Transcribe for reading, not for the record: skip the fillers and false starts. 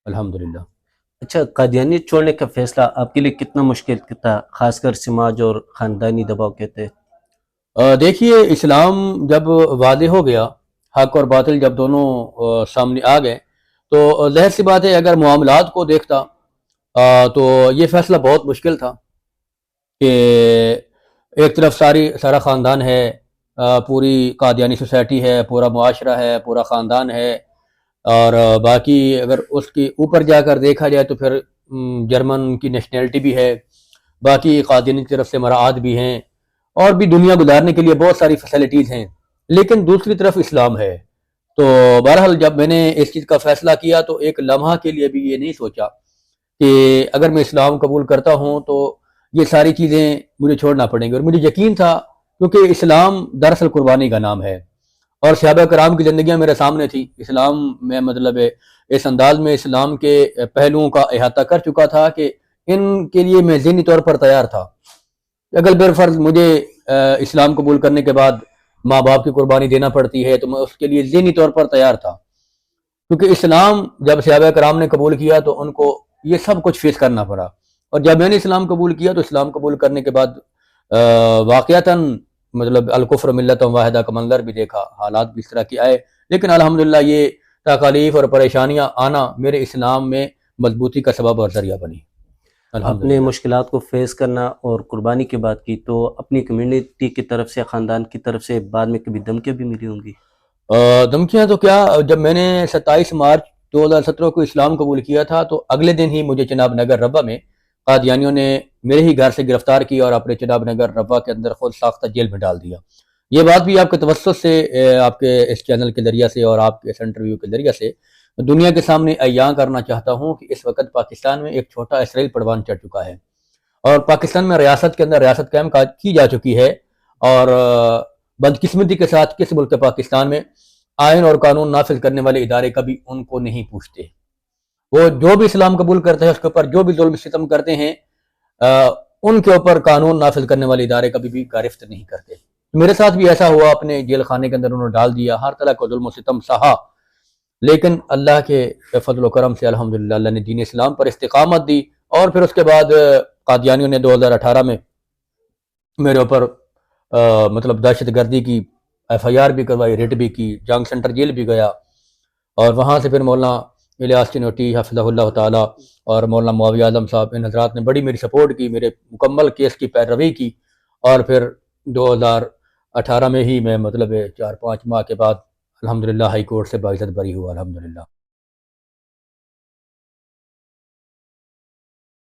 الحمدللہ۔ اچھا، قادیانیت چھوڑنے کا فیصلہ آپ کے لیے کتنا مشکل تھا، خاص کر سماج اور خاندانی دباؤ کے تحت؟ دیکھیے، اسلام جب واضح ہو گیا، حق اور باطل جب دونوں سامنے آ گئے، تو ظاہر سی بات ہے اگر معاملات کو دیکھتا تو یہ فیصلہ بہت مشکل تھا کہ ایک طرف سارا خاندان ہے، پوری قادیانی سوسائٹی ہے، پورا معاشرہ ہے، پورا خاندان ہے، اور باقی اگر اس کے اوپر جا کر دیکھا جائے تو پھر جرمن کی نیشنلٹی بھی ہے، باقی قادیانی کی طرف سے مراعات بھی ہیں، اور بھی دنیا گزارنے کے لیے بہت ساری فیسلٹیز ہیں، لیکن دوسری طرف اسلام ہے۔ تو بہرحال جب میں نے اس چیز کا فیصلہ کیا تو ایک لمحہ کے لیے بھی یہ نہیں سوچا کہ اگر میں اسلام قبول کرتا ہوں تو یہ ساری چیزیں مجھے چھوڑنا پڑیں گی، اور مجھے یقین تھا کیونکہ اسلام دراصل قربانی کا نام ہے، اور صحابہ کرام کی زندگیاں میرے سامنے تھی۔ اسلام میں مطلب اس انداز میں اسلام کے پہلوؤں کا احاطہ کر چکا تھا کہ ان کے لیے میں ذہنی طور پر تیار تھا۔ اگر بالفرض مجھے اسلام قبول کرنے کے بعد ماں باپ کی قربانی دینا پڑتی ہے تو میں اس کے لیے ذہنی طور پر تیار تھا، کیونکہ اسلام جب صحابہ کرام نے قبول کیا تو ان کو یہ سب کچھ فیس کرنا پڑا، اور جب میں نے اسلام قبول کیا تو اسلام قبول کرنے کے بعد واقعتاً مطلب الکفر ملت واحدہ کا منظر بھی دیکھا، حالات بھی اس طرح کے آئے، لیکن الحمدللہ یہ تکالیف اور پریشانیاں آنا میرے اسلام میں مضبوطی کا سبب اور ذریعہ بنی۔ آپ نے الحمدللہ۔ مشکلات کو فیس کرنا اور قربانی کی بات کی، تو اپنی کمیونٹی کی طرف سے، خاندان کی طرف سے بعد میں کبھی دھمکیاں بھی ملی ہوں گی؟ دھمکیاں تو کیا، جب میں نے 27 مارچ 2017 کو اسلام قبول کیا تھا تو اگلے دن ہی مجھے چناب نگر ربہ میں قادیانیوں نے میرے ہی گھر سے گرفتار کیا اور اپنے چناب نگر ربہ کے اندر خود ساختہ جیل میں ڈال دیا۔ یہ بات بھی آپ کے توسط سے، آپ کے اس چینل کے ذریعہ سے اور آپ کے اس انٹرویو کے ذریعہ سے دنیا کے سامنے عیاں کرنا چاہتا ہوں کہ اس وقت پاکستان میں ایک چھوٹا اسرائیل پروان چڑھ چکا ہے، اور پاکستان میں ریاست کے اندر ریاست قائم کی جا چکی ہے، اور بدقسمتی کے ساتھ کس ملک پاکستان میں آئین اور قانون نافذ کرنے والے ادارے کبھی ان کو نہیں پوچھتے۔ وہ جو بھی اسلام قبول کرتے ہیں اس کے اوپر جو بھی ظلم ستم کرتے ہیں، ان کے اوپر قانون نافذ کرنے والے ادارے کبھی بھی گرفت نہیں کرتے۔ میرے ساتھ بھی ایسا ہوا، اپنے جیل خانے کے اندر انہوں نے ڈال دیا، ہر طرح کا ظلم و ستم سہا، لیکن اللہ کے فضل و کرم سے الحمدللہ اللہ نے دین اسلام پر استقامت دی، اور پھر اس کے بعد قادیانیوں نے 2018 میں میرے اوپر مطلب دہشت گردی کی FIR بھی کروائی، ریٹ بھی کی، جنگ سینٹر جیل بھی گیا، اور وہاں سے پھر مولانا الیاس چنوٹی حفظہ اللہ تعالیٰ اور مولانا معاویہ اعظم صاحب، ان حضرات نے بڑی میری سپورٹ کی، میرے مکمل کیس کی پیروی کی، اور پھر 2018 میں ہی میں مطلب 4-5 ماہ کے بعد الحمدللہ ہائی کورٹ سے باعزت بری ہوا الحمدللہ۔